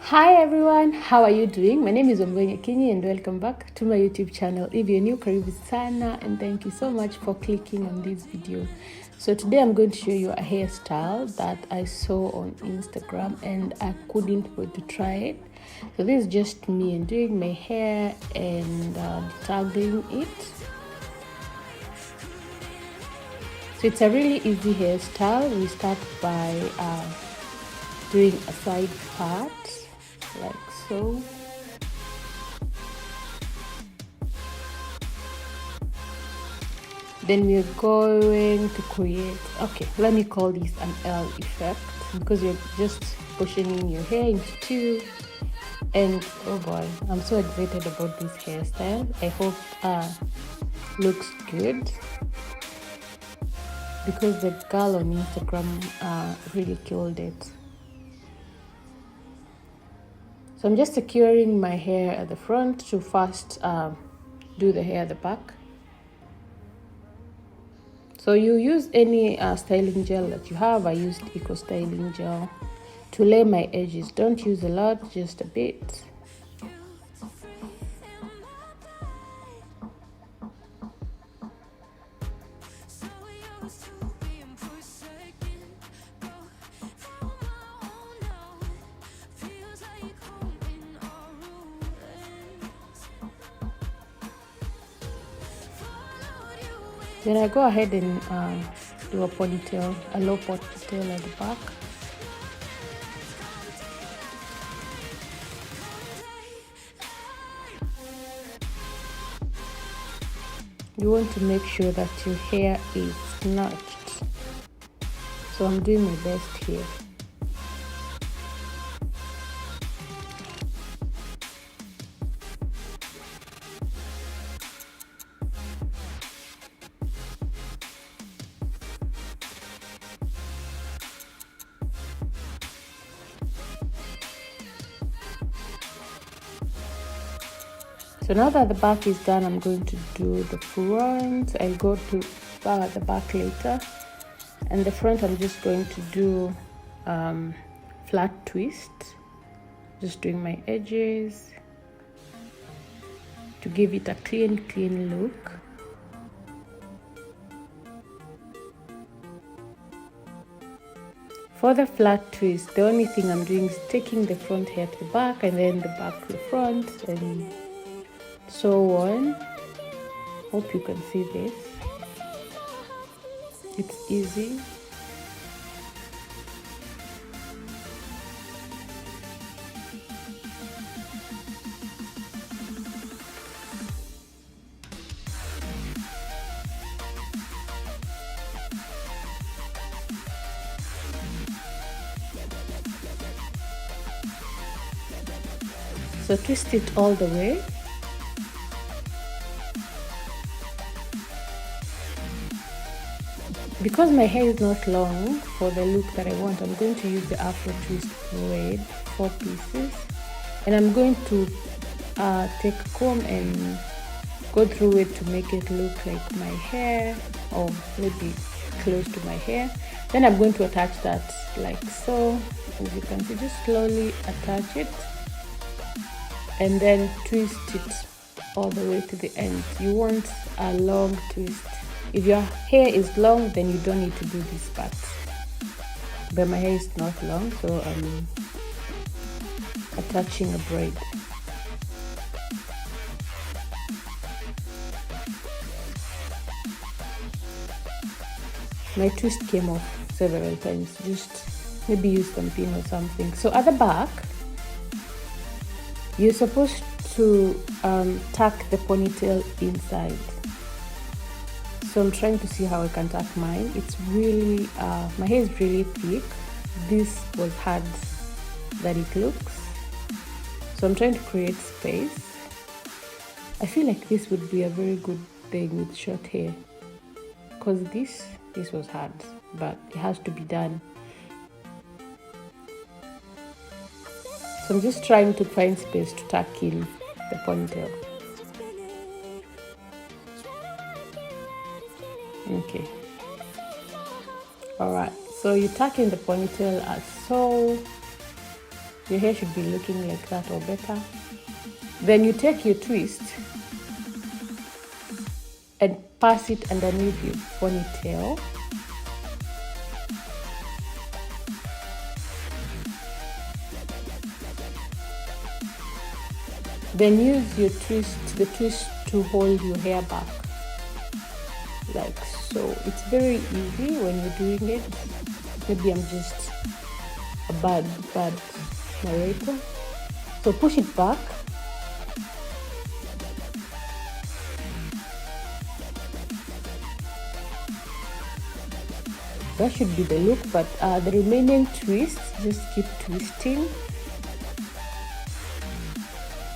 Hi everyone, how are you doing? My name is Ombonya Kinyi and welcome back to my YouTube channel. If you're new, karibu sana, and thank you so much for clicking on this video. So today I'm going to show you a hairstyle that I saw on Instagram and I couldn't wait to try it. So this is just me and doing my hair and detangling it. So it's a really easy hairstyle. We start by doing a side part like so. Then we're going to create, okay, let me call this an L effect because you're just pushing your hair into two. And oh boy, I'm so excited about this hairstyle. I hope looks good because the girl on Instagram really killed it. So I'm just securing my hair at the front to first do the hair at the back. So you use any styling gel that you have. I used Eco Styling Gel to lay my edges. Don't use a lot, just a bit. Then I go ahead and do a ponytail, a low ponytail at the back. You want to make sure that your hair is snatched. So I'm doing my best here. So now that the back is done, I'm going to do the front. I'll go to the back later. And the front, I'm just going to do flat twist. Just doing my edges to give it a clean look. For the flat twist, the only thing I'm doing is taking the front hair to the back and then the back to the front and so on. Hope you can see this. It's easy. So twist it all the way. Because my hair is not long for the look that I want, I'm going to use the Afro Twist braid, 4 pieces. And I'm going to take a comb and go through it to make it look like my hair or maybe close to my hair. Then I'm going to attach that like so. As you can see, just slowly attach it and then twist it all the way to the end. You want a long twist. If your hair is long, then you don't need to do this part. But my hair is not long, so I'm attaching a braid. My twist came off several times. Just maybe use some pin or something. So at the back, you're supposed to tuck the ponytail inside. So I'm trying to see how I can tuck mine. It's really, my hair is really thick. This was hard that it looks. So I'm trying to create space. I feel like this would be a very good thing with short hair. Because this was hard, but it has to be done. So I'm just trying to find space to tuck in the ponytail. Okay. All right. So you tuck in the ponytail as so. Your hair should be looking like that or better. Then you take your twist and pass it underneath your ponytail. Then use the twist to hold your hair back, like so. It's very easy when you're doing it. Maybe I'm just a bad narrator. So push it back. That should be the look, but the remaining twists, just keep twisting.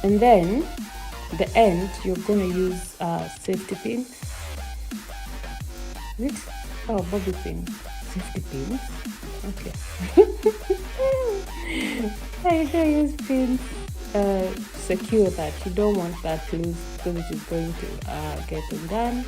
And then the end, you're gonna use safety pins. Bobby pins, safety pins. Okay. I should use pins. Secure that. You don't want that loose because it is going to get undone.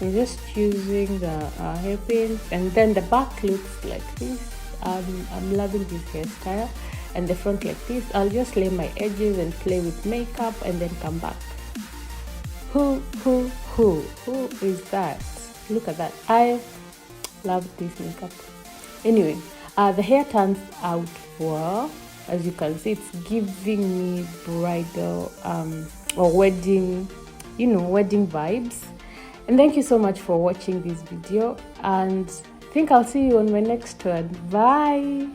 I'm just using the hairpins, and then the back looks like this. I'm loving this hairstyle, and the front like this. I'll just lay my edges and play with makeup and then come back. Who is that? Look at that. I love this makeup. Anyway, the hair turns out well. As you can see, it's giving me bridal or wedding, wedding vibes. And thank you so much for watching this video, and I think I'll see you on my next one. Bye.